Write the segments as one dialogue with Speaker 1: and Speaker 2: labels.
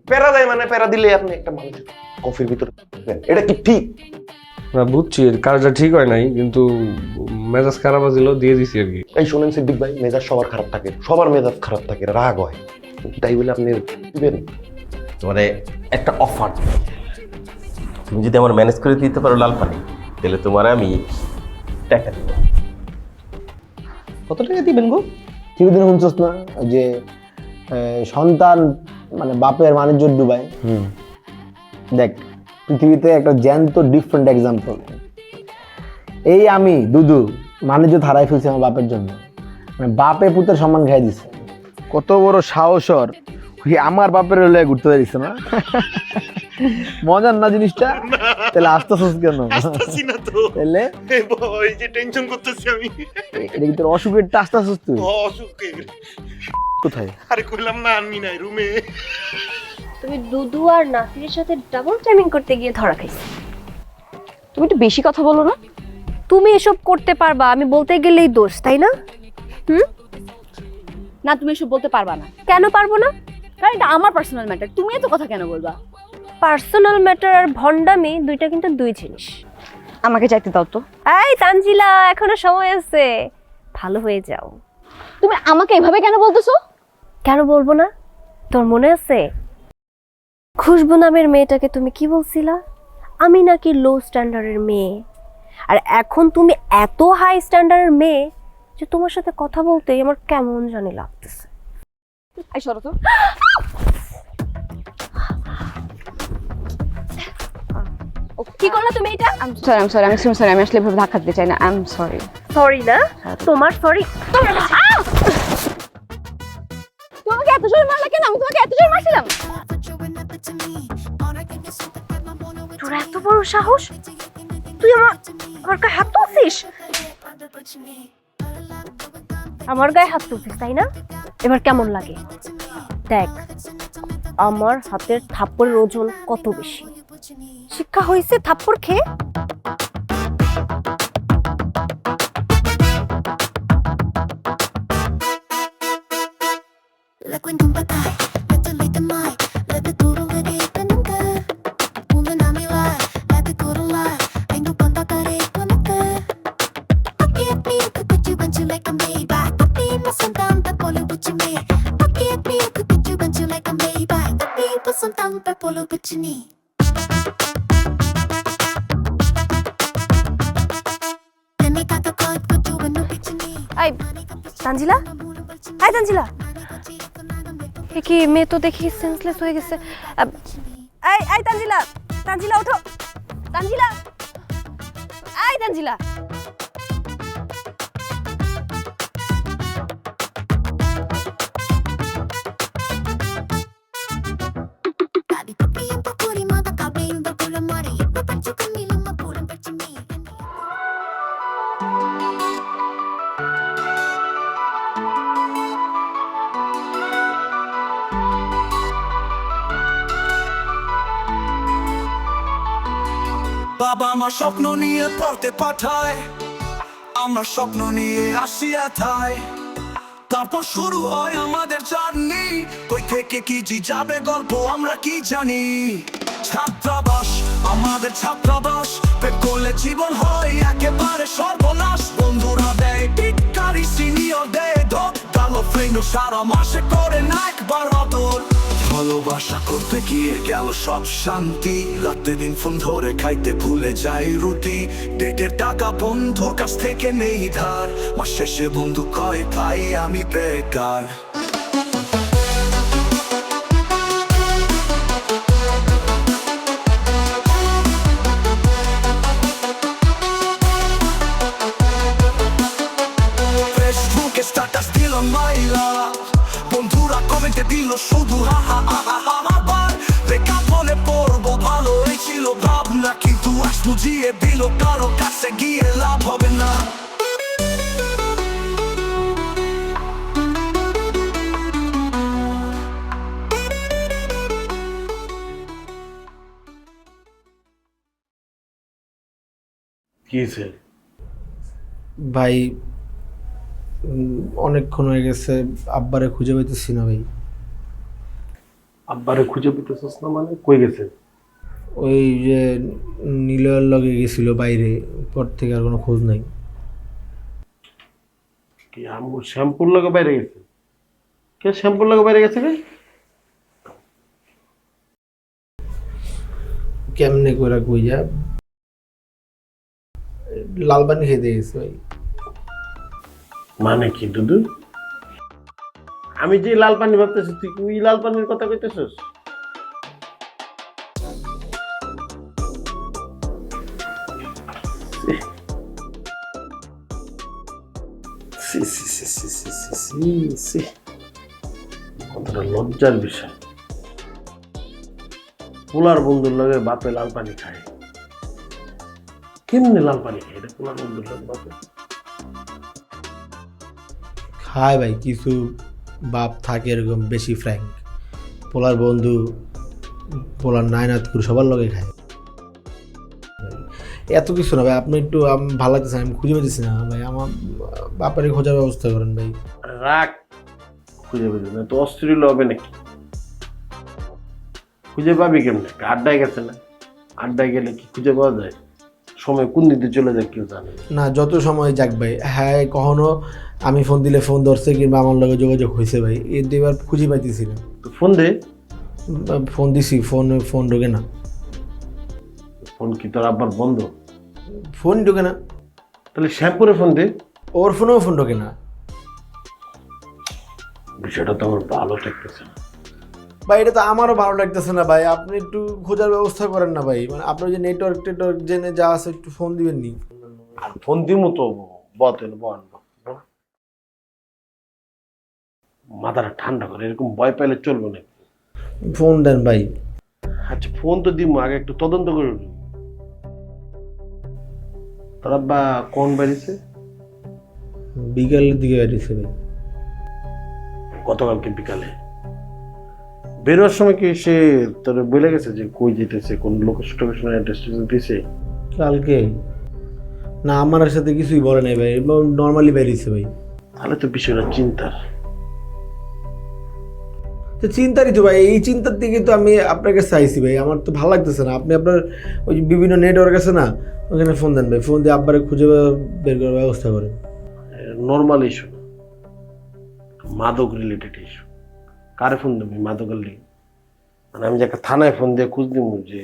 Speaker 1: প্যারা দেয় মানে প্যারা দিলে আপনি একটা মানুষ কফির ভিতরে দেন। এটা কি ঠিক?
Speaker 2: না বুঝছি কাজটা ঠিক হয় নাই, কিন্তু মেজাজ খারাপ আছিল দিয়ে দিছি আর কি।
Speaker 1: এই শোনেন সিদ্দিক ভাই, মেজাজ সবার খারাপ থাকে, সবার মেজাজ খারাপ থাকে, রাগ হয়, তাই বলে আপনি দিবেন?
Speaker 3: তোমারে একটা অফার, তুমি যদি আমার ম্যানেজ করে দিতে পারো লাল পানি, তাহলে তোমার আমি টাকা দেবো।
Speaker 1: কত টাকা দিবেন গো?
Speaker 4: চিরদিন শুনছস না ওই যে সন্তান মানে বাপের বাণিজ্য ডুবায়। দেখ পৃথিবীতে একটা জ্যান্ত ডিফারেন্ট এক্সাম্পল। এই আমি দুদু বাণিজ্য হারাই ফেলছি আমার বাপের জন্য, মানে বাপে পুতের সম্মান খাই দিছে। কত বড় সাহসর আমার বাপের হলে ঘুরতে পারিস না। মজার না জিনিসটা? তাহলে আসতেছিস কেন?
Speaker 1: আসতেছি না তো,
Speaker 4: তাহলে
Speaker 1: ওই যে টেনশন করতেছি আমি।
Speaker 4: এটা কি তোর অসুখের আসতেছিস তুই?
Speaker 1: অসুখে
Speaker 4: কোথায়?
Speaker 1: আরে কইলাম না আমি নাই রুমে।
Speaker 5: তুমি দুদু আর নাসিরের সাথে ডাবল টাইমিং করতে গিয়ে ধরা খাইছো।
Speaker 6: তুমি একটু বেশি কথা বলো না।
Speaker 5: তুমি এসব করতে পারবা আমি বলতে গেলেই দোষ, তাই না?
Speaker 6: না তুমি এসব বলতে পারবা না,
Speaker 5: কেন পারবো না?
Speaker 6: কারণ এটা আমার পার্সোনাল ম্যাটার। তুমি এত কথা কেন বলবা?
Speaker 5: পার্সোনাল ম্যাটার আর ভন্ডামি দুইটা কিন্তু দুই জিনিস।
Speaker 6: আমাকে চাইতে দাও তো।
Speaker 5: এই তানজিলা, এখনো সময় আছে, ভালো হয়ে যাও।
Speaker 6: তুমি আমাকে এভাবে কেন বলতেছো?
Speaker 5: কেন বলবো না? তোর মনে আছে খুশবু নামের মেয়েটাকে তুমি কি বলছিলা? আমি নাকি লো স্ট্যান্ডার্ডের মেয়ে, আর এখন তুমি এত হাই স্ট্যান্ডার্ডের মেয়ে যে তোমার সাথে কথা বলতে আমার কেমন জানি লাগতেছে।
Speaker 6: এই সরো তো।
Speaker 5: কি করলা তুমি এটা?
Speaker 6: আই এম সরি, আমি আসলে এভাবে ধাক্কা দিতে চাই না। I am sorry.
Speaker 5: সরি না, তোমার সরি।
Speaker 6: তুমি আমাকে এত জোরে মারলা কেন? আমি তোমাকে এত জোরে মারছিলাম?
Speaker 5: তোর এত বড় সাহস, তুই আমার গায়ে হাত তুলছিস? আমার গায়ে হাত তুলছিস তাই না? এবার কেমন লাগে দেখ, আমার হাতের থাপ্পড়ের ওজন কত বেশি। শিক্ষা হয়েছে থাপ্পড় খেয়ে? এই তানজিলা, এই তানজিলা, এ কি মেয়ে তো দেখি সেন্সলেস হয়ে গেছে। এই এই তানজিলা, তানজিলা ওঠো, তানজিলা, এই তানজিলা।
Speaker 7: বাবা আমার স্বপ্ন নিয়ে পড়তে পাঠায়, আমরা স্বপ্ন নিয়ে আসি এথায়, তারপর শুরু হয় আমাদের জার্নি। কই থেকে কি জি যাবে গল্প আমরা কি জানি। ছাত্রাবাস আমাদের ছাত্রাবাস, পেট করলে জীবন হয় একেবারে সর্বনাশ। বন্ধুরা দেয় টিটকারি, সিনিয়র দেয় ধর, কালো ফ্রেন্ড সারা মাসে করে না একবার আদর। ভালোবাসা করতে গিয়ে গেল সব শান্তি, রাতে দিন ফোন ধরে খাইতে ভুলে যাই রুটি। ডেটের টাকা বন্ধুর কাছ থেকে নেই ধার, মাস শেষে বন্ধু কয় ভাই আমি বেকার। ফেসবুকে স্ট্যাটাস দিল মাইলা, বন্ধুরা কমেন্টে দিল শুধু হা হা হা হা হা। আবার বেকার বলে পড়বো ভালোই ছিল ভাবনা, কিন্তু আজ বুঝিয়ে দিল কারো কাছে গিয়ে লাভ হবে না।
Speaker 1: কি হয়েছে
Speaker 4: ভাই অনেকক্ষণ হয়ে গেছে, আব্বারে খুঁজে পাইতেছি না ভাই।
Speaker 2: আব্বারে খুঁজে পেতেছিস না মানে কই গেছে?
Speaker 4: ওই যে নীলয়ের লগে গেছিল বাইরে, পর থেকে আর কোনো খোঁজ নাই।
Speaker 2: কি আমগো শ্যাম্পুর লাগে বাইরে গেছে? কে শ্যাম্পুর লাগে বাইরে গেছে রে?
Speaker 4: কেমনে করে কই যা, লাল পানি খেতে গেছে ভাই।
Speaker 2: মানে কি দুদু? আমি যে লাল পানি ভাবতেছি তুই ওই লাল পানির কথা কইতেছিস? কতটা লজ্জার বিষয়। পোলার বন্ধুর লগে বাপে লাল পানি খায়, কেমনে লাল পানি খায় এটা পোলার বন্ধুর লগে বাপে?
Speaker 4: খায় ভাই, কিছু বাপ থাকে এরকম বেশি ফ্র্যাঙ্ক। পোলার বন্ধু, পোলার নায়নাত করে সবার লগে খায়। এত কিছু না ভাই, আপনি একটু ভালো লাগতেছে, আমি খুঁজে পেতেছি না ভাই, আমার বাপারে খোঁজার ব্যবস্থা করেন ভাই।
Speaker 2: রাগ খুঁজে পেতে না তো অস্থির হবে নাকি? খুঁজে পাবি কেমনে? আড্ডায় গেছে না? আড্ডায় গেলে কি খুঁজে পাওয়া যায়? সময় কোন দিকে চলে যায় কেউ জানে
Speaker 4: না, যত সময় যাক ভাই, হ্যাঁ কখনো আমি ফোন দিলে ফোন ধরছে কিংবা আমার লগে যোগাযোগ হয়েছে ভাই, এর দুইবার খুঁজে পাইতেছি না।
Speaker 2: তো ফোন দে।
Speaker 4: ফোন দিছি, ফোন ঢোকে না।
Speaker 2: ফোন কি তোর আব্বার বন্ধ?
Speaker 4: ফোন ঢোকে না।
Speaker 2: তাহলে শ্যাম্পুরে ফোন দে।
Speaker 4: ওর ফোনেও ফোন ঢোকে না
Speaker 2: বিষয়টা তো আমার ভালো লাগতেছে না
Speaker 4: ভাই, এটা তো আমারও ভালো লাগতেছে না ভাই, আপনি একটু খোঁজার ব্যবস্থা করেন না ভাই, মানে আপনার যে নেটওয়ার্ক জেনে যা আছে একটু ফোন দিবেন নি।
Speaker 2: আর ফোন দিমু তো বতেন বন মাথাটা ঠান্ডা করে, এরকম ভয় পাইলে চলবে না।
Speaker 4: ফোন দেন ভাই।
Speaker 2: আচ্ছা ফোন তো দিমু, আগে একটু তদন্ত করে নিই। তোর আব্বা কোন বাড়িছে?
Speaker 4: বিকালের দিকে বেরিয়েছে ভাই।
Speaker 2: গতকালকে বিকালে বেরোয়ার সময় কি সে তোর বলে গেছে যে কই যেতেছে, কোন লোকেশন অ্যাড্রেস দিয়েছে?
Speaker 4: কালকে না, আমার সাথে কিছুই বলে নাই ভাই, নর্মালি বেরিয়েছে ভাই।
Speaker 2: তাহলে তো বিষয়টা চিন্তার।
Speaker 4: তো চিন্তারই তো ভাই, এই চিন্তার দিকে তো আমি আপনার কাছে চাইছি ভাই, আমার তো ভালো লাগতেছে না। আপনি আপনার ওই যে বিভিন্ন নেটওয়ার্ক আছে না, ওখানে ফোন দেন ভাই, ফোন দিয়ে আব্বারে খুঁজে বের করার ব্যবস্থা করেন।
Speaker 2: নর্মাল ইস্যু, মাদক রিলেটেড ইস্যু। কারে ফোন দেবি মাদকের লিগে? মানে আমি যে একটা থানায় ফোন দিয়ে খোঁজ দিব যে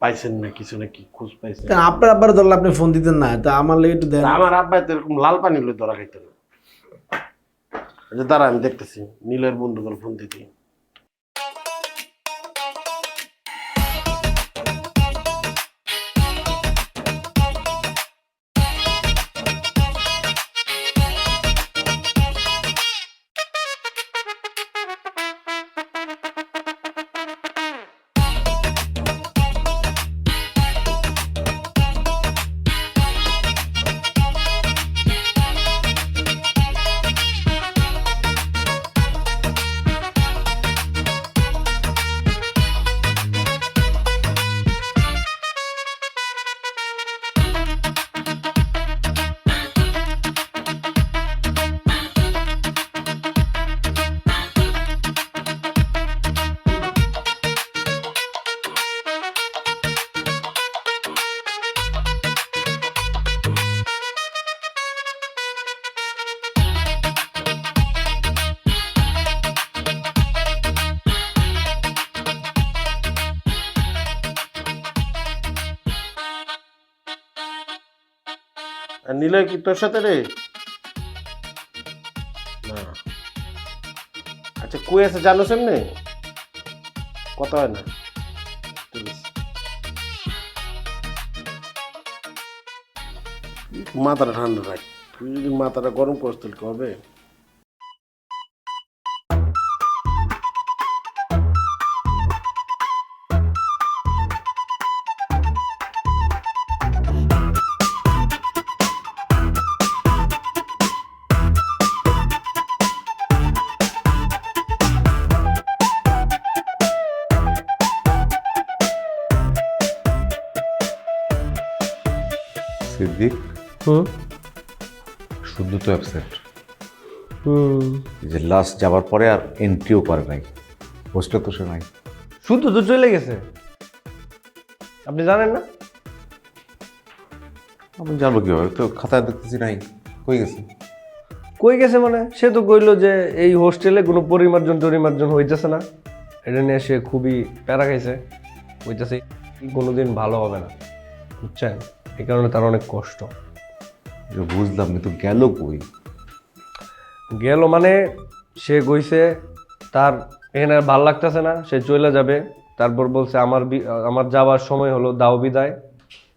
Speaker 2: পাইছেন না কিছু, নাকি খোঁজ পাইছেন?
Speaker 4: তা আপনার আব্বার ধরলে আপনি ফোন দিতেন না, তা আমার লেগে একটু দেন।
Speaker 2: আমার আব্বা তো এরকম লাল পানি লই ধরা খাইতে না। আচ্ছা দাঁড়া, আমি দেখতেছি নীলের বন্ধু করে ফোন দিতে। আর নীলয় কি তোর সাথে রে? না। আচ্ছা কই আছে জানো সামনে? কথা হয় না। ঠিক আছে। মাথাটা ঠান্ডা রাখ, তুই যদি মাথাটা গরম করিস তাহলে কি হবে?
Speaker 8: সিদ্দিক শুদ্ধ তো অ্যাবসেন্ট, যে লাস্ট যাবার পরে আর এন্ট্রিও করে নাই। হোস্টেল তো সে নাই।
Speaker 2: শুধু তো চলে গেছে, আপনি জানেন না?
Speaker 8: আমি জানবো কিভাবে, তো খাতায় দেখতেছি নাই, কই গেছে?
Speaker 2: কই গেছে মানে সে তো কইলো যে এই হোস্টেলে কোনো পরিমার্জন টরিমার্জন হইতেছে না, এটা নিয়ে সে খুবই প্যারা খাইছে, হইতেছে কোনোদিন ভালো হবে না, বুঝছেন? এই কারণে তার অনেক কষ্ট।
Speaker 8: এটা বুঝলাম, কিন্তু গেল কই?
Speaker 2: গেল মানে সে গইছে, তার এখানে আর ভাল লাগতেছে না, সে চলে যাবে। তারপর বলছে আমার যাওয়ার সময় হলো, দাও বিদায়।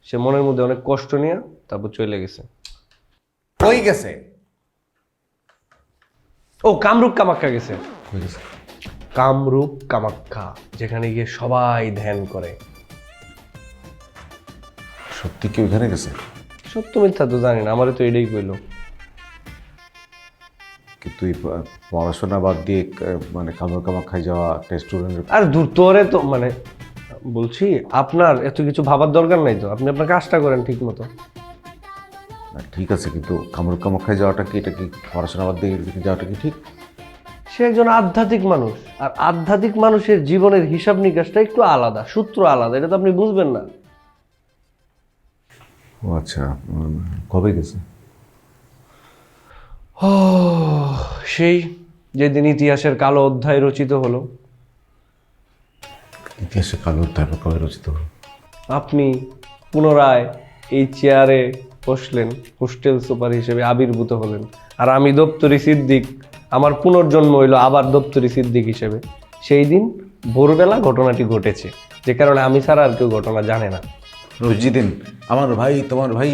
Speaker 2: সে মনের মধ্যে অনেক কষ্ট নিয়ে তারপর চলে গেছে।
Speaker 8: কই গেছে?
Speaker 2: ও কামরূপ কামাখ্যা গেছে।
Speaker 8: কই গেছে?
Speaker 2: কামরূপ কামাখ্যা, যেখানে গিয়ে সবাই ধ্যান করে।
Speaker 8: সত্যি কি ওইখানে গেছে?
Speaker 2: সত্য মিথ্যা তো জানি না, আমারে তো এটাই কইলো।
Speaker 8: কিন্তু এই পড়াশোনা বাদ দিয়ে মানে কামাখ্যায় যাওয়া একটা স্টুডেন্টের।
Speaker 2: আর দূর তোরে তো মানে বলছি, আপনার এত কিছু ভাবার দরকার নাই তো, আপনি আপনার কাজটা করেন ঠিক মতো।
Speaker 8: ঠিক আছে, কিন্তু কামাখ্যায় যাওয়াটা কি, এটা কি পড়াশোনা বাদ দিয়ে যাওয়াটা কি ঠিক?
Speaker 2: সে একজন আধ্যাত্মিক মানুষ, আর আধ্যাত্মিক মানুষের জীবনের হিসাব নিকাশটা একটু আলাদা, সূত্র আলাদা, এটা তো আপনি বুঝবেন না।
Speaker 8: ও আচ্ছা, কবে গেছে?
Speaker 2: ও সেই যেদিন ইতিহাসের কালো অধ্যায় রচিত হলো।
Speaker 8: ইতিহাসে কালো অধ্যায় কবে রচিত হলো?
Speaker 2: আপনি পুনরায় এই চেয়ারে বসলেন, হোস্টেল সুপার হিসেবে আবির্ভূত হলেন, আর আমি দপ্তরি সিদ্দিক, আমার পুনর্জন্ম হইল আবার দপ্তরি সিদ্দিক হিসেবে। সেই দিন ভোরবেলা ঘটনাটি ঘটেছে, যে কারণে আমি ছাড়া আর কেউ ঘটনা জানে না।
Speaker 8: রোজিদিন আমার ভাই, তোমার ভাই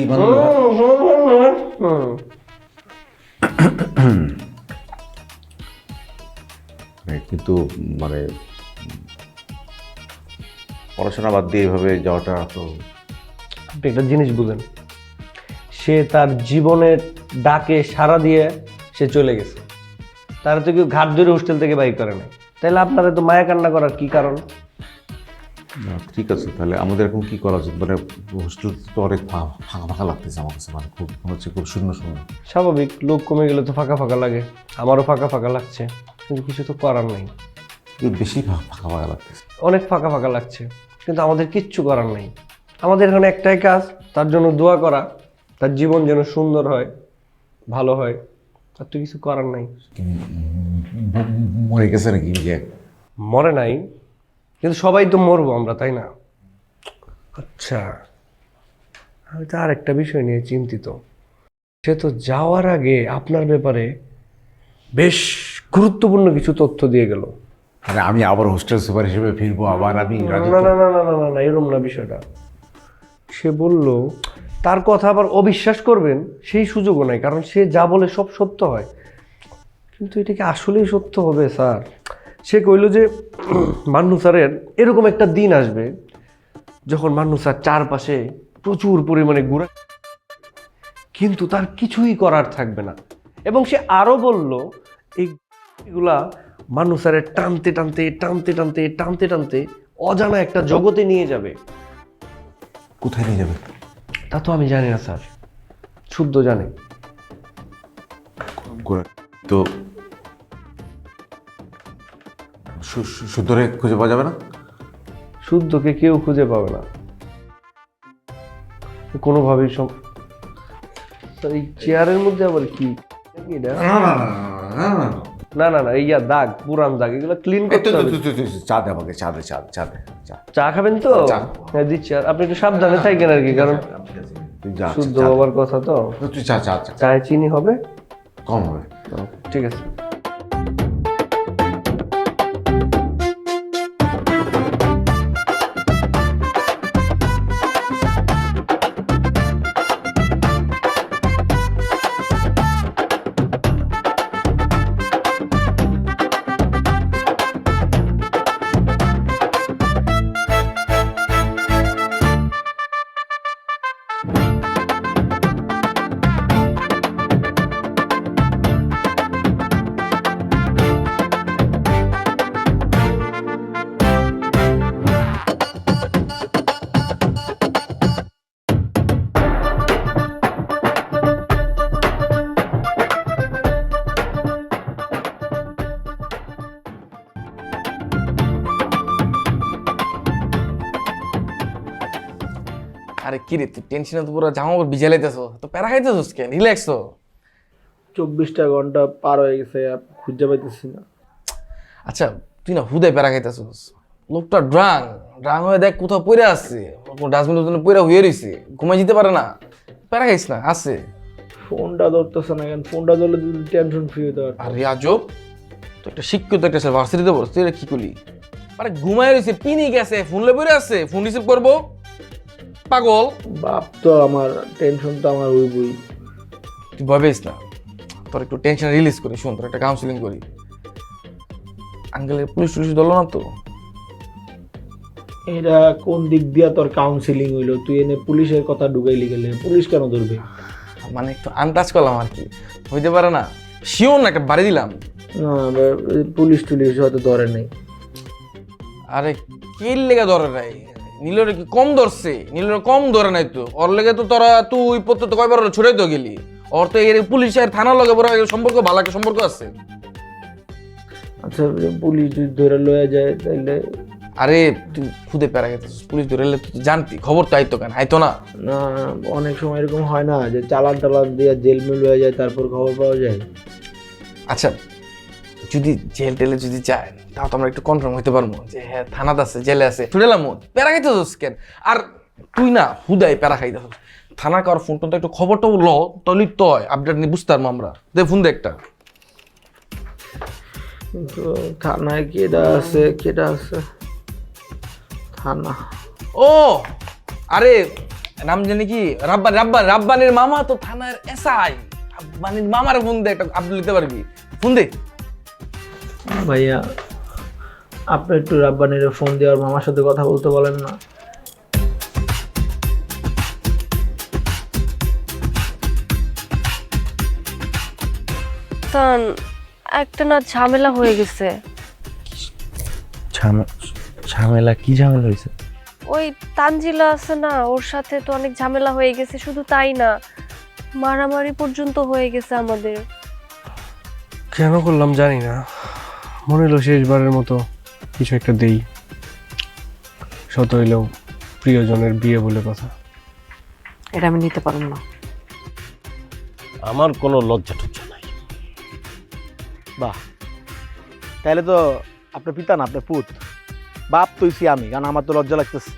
Speaker 8: কিন্তু মানে পড়াশোনা বাদ দিয়ে এইভাবে যাওয়াটা তো।
Speaker 2: আপনি একটা জিনিস বুঝেন, সে তার জীবনের ডাকে সাড়া দিয়ে সে চলে গেছে, তারা তো কেউ ঘাট ধরে হোস্টেল থেকে বাইর করে নাই, তাইলে আপনারা তো মায়া কান্না করার কি কারণ?
Speaker 8: ঠিক আছে, তাহলে আমাদের এখন কি করা উচিত? মানে হোস্টেল তো অনেক ফাঁকা ফাঁকা লাগতেছে আমার কাছে, মানে খুব মনে হচ্ছে খুব শূন্য শূন্য।
Speaker 2: স্বাভাবিক, লোক কমে গেলে তো ফাঁকা ফাঁকা লাগে, আমারও ফাঁকা ফাঁকা লাগছে, কিন্তু কিছু তো করার নাই।
Speaker 8: বেশি ফাঁকা ফাঁকা লাগতেছে।
Speaker 2: অনেক ফাঁকা ফাঁকা লাগছে, কিন্তু আমাদের কিচ্ছু করার নাই। আমাদের এখানে একটাই কাজ, তার জন্য দোয়া করা, তার জীবন যেন সুন্দর হয়, ভালো হয়, আর তো কিছু করার নাই।
Speaker 8: মরে গেছে নাকি?
Speaker 2: মরে নাই, কিন্তু সবাই তো মরবো আমরা, তাই না? আচ্ছা, আমি তো আর একটা বিষয় নিয়ে চিন্তিত। সে তো যাওয়ার আগে আপনার ব্যাপারে বেশ গুরুত্বপূর্ণ কিছু তথ্য দিয়ে গেল।
Speaker 8: আরে আমি আবার হোস্টেল সুপার হিসেবে ফিরবো, আবার আমি
Speaker 2: না না না না না না না, এরকম না বিষয়টা। সে বলল তার কথা আবার অবিশ্বাস করবেন সেই সুযোগও নাই, কারণ সে যা বলে সব সত্য হয়। কিন্তু এটা কি আসলেই সত্য হবে স্যার? সে কইল যে মান্নু স্যারের এরকম একটা দিন আসবে যখন মান্নু স্যার চারপাশে প্রচুর পরিমাণে ঘুরে, কিন্তু তার কিছুই করার থাকবে না। এবং সে আরো বলল এইগুলা মান্নু স্যারের টানতে টানতে টানতে টানতে টানতে টানতে অজানা একটা জগতে নিয়ে যাবে।
Speaker 8: কোথায় নিয়ে যাবে
Speaker 2: তা তো আমি জানি না স্যার, শুদ্ধ জানে।
Speaker 8: তো শুদ্ধরে খুঁজে পাওয়া যাবে না?
Speaker 2: শুদ্ধকে কেউ খুঁজে পাবে না কোনোভাবেই। এই চেয়ারের মধ্যে আবার কি এটা? না না না, ইয়া দাগ, পুরান দাগ, এগুলো ক্লিন করতে হবে।
Speaker 8: চা দে আমাকে, চা দে, চা দে, চা দে, চা।
Speaker 2: চা খাবেন তো? হ্যাঁ দিচ্ছি, আর আপনি একটু সাবধানে থাকেন আর কি, কারণ শুদ্ধ বাবার কথা তো।
Speaker 8: তুই চা চা চা।
Speaker 2: চায়ে চিনি হবে?
Speaker 8: কম হবে।
Speaker 2: ঠিক আছে।
Speaker 9: আরে কি রে তুই টেনশনে তো পুরো জামা কাপড় ভিজে লাইতেছো তো প্যারা খাইতেছিস কেন রিল্যাক্স তো
Speaker 4: 24টা ঘন্টা পার হয়ে গেছে আর খুঁজে পাইতেছি না।
Speaker 9: আচ্ছা তুই না হুদায় প্যারা খাইতেছিস লোকটা ড্রাং হয়ে দেখ কোথাও পড়ে আসছে ডাস্টবিনের পড়ে হয়ে রয়েছে ঘুমাই যেতে পারে না প্যারা খাইস না আছে
Speaker 4: ফোনটা ধরতেছে না কেন? ফোনটা ধরলে টেনশন ফ্রি হতে পারত।
Speaker 9: আর আজব তো একটা শিক্ষিত একটা ভার্সিটিতে পড়ছ তুই এটা কি করলি আরে ঘুমাই রয়েছে পিনি গেছে ফোন লে পড়ে আছে ফোন রিসিভ করবো পাগল
Speaker 4: বাপ তো আমার টেনশন তো আমার ওই বই।
Speaker 9: তুই ভয় পেয়েছিস না তোর একটু টেনশন রিলিজ করি শোন তোর একটা কাউন্সিলিং করি আঙ্কেলের পুলিশ টুলিশ ধরলো না তো
Speaker 4: এটা কোন দিক দিয়া তোর কাউন্সিলিং হইলো? তুই এনে পুলিশের কথা ঢুকাইলি গেলে পুলিশ কেন ধরবে?
Speaker 9: মানে একটু আন্দাজ করলাম আর কি হইতে পারে না শিওর না একটা বাড়ি দিলাম
Speaker 4: না পুলিশ টুলিশ হয়তো ধরে নাই।
Speaker 9: আরে কি লেগে ধরে নাই নীলের কি কম ধরছে নীলের কম ধরে নাই তো ওর লেগে তো তোরা তুই প্রত্যেক কয়বার ছড়াই তো গেলি ওর তো এর পুলিশ আর থানার লগে বড় সম্পর্ক ভালো একটা সম্পর্ক আছে।
Speaker 4: আচ্ছা পুলিশ যদি ধরে লয়ে যায় তাইলে?
Speaker 9: আরে তুই খুদে প্যারা গেছিস পুলিশ ধরে এলে তুই জানতি খবর তো আইতো কেন আইতো না
Speaker 4: না অনেক সময় এরকম হয় না যে চালান টালান দিয়ে জেল মেল হয়ে যায় তারপর খবর পাওয়া যায়।
Speaker 9: আচ্ছা যদি জেল টেলে যদি যায় তাও তো আমরা একটু কনফার্ম হইতে পারবো যে হ্যাঁ থানাতে আছে জেলে আছে ছুটেলাম প্যারা খাইতেছিস কেন? আর তুই না হুদাই প্যারা খাইতেছিস থানা কার ফোন টোন একটু খবরটাও ল তলি তয় আপডেট নিয়ে বুঝতে পারবো আমরা দে ফোন দে একটা
Speaker 4: কিন্তু থানায় কেডা আছে থানা?
Speaker 9: ও আরে নাম জানি কি রাব্বানির মামা তো থানার এসআই রাব্বানির মামার ফোন দে একটা আপডেট নিতে পারবি ফোন দে
Speaker 4: ভাইয়া আপনি একটু রাব্বানির ফোন দিয়ে আর মামার সাথে কথা বলতে বলেন না।
Speaker 5: তান একটা না ঝামেলা হয়ে গেছে।
Speaker 1: ঝামেলা কি ঝামেলা হয়েছে?
Speaker 5: ওই তানজিলা আছে না ওর সাথে তো অনেক ঝামেলা হয়ে গেছে শুধু তাই না মারামারি পর্যন্ত হয়ে গেছে আমাদের।
Speaker 10: কেন করলাম জানি না মনে হলো শেষবারের মতো কিছু একটা দেই শত হইলেও প্রিয়জনের বিয়ে বলে কথা।
Speaker 6: এটা আমি নিতে পারবো না।
Speaker 2: আমার কোনো লজ্জা টজ্জা নাই।
Speaker 4: বাহ তাহলে তো আপনার পিতা না আপনার পুত। বাপ তুইছি আমি কারণ আমার তো লজ্জা লাগতেছে।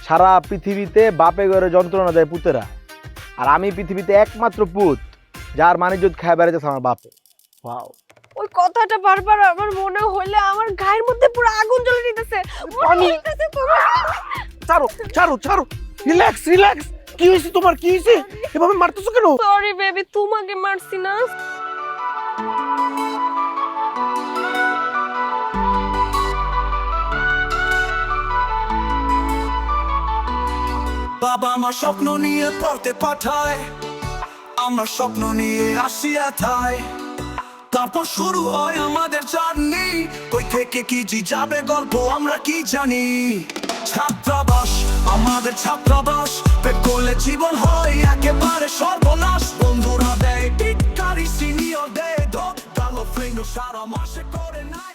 Speaker 4: সারা পৃথিবীতে বাপে ঘরে যন্ত্রণা দেয় পুতেরা আর আমি পৃথিবীতে একমাত্র পুত যার মানিজ্জত খায় বেড়াইতেছে আমার বাপে। ওয়াও
Speaker 5: ওই কথাটা বারবার আমার মনে হইলে আমার গায়ের মধ্যে পুরো আগুন জ্বলে দিতেছে।
Speaker 2: ছাড়ো ছাড়ো ছাড়ো রিল্যাক্স রিল্যাক্স। কি হয়েছে তোমার কি হয়েছে এভাবে মারতেছো কেন?
Speaker 5: সরি বেবি তোমাকে মারছি না।
Speaker 7: বাবা আমার স্বপ্ন নিয়ে পড়তে পাঠায় আমরা স্বপ্ন নিয়ে আসি এথায় তারপর শুরু হয় আমাদের জার্নি কই থেকে কি যাবে গল্প আমরা কি জানি ছাত্রাবাস আমাদের ছাত্রাবাস পেট করলে জীবন হয় একেবারে সর্বনাশ বন্ধুরা দেয় টিটকারি সিনিয়র দেয় ধর কালো ফ্রেন্ড সারা মাসে করে নাই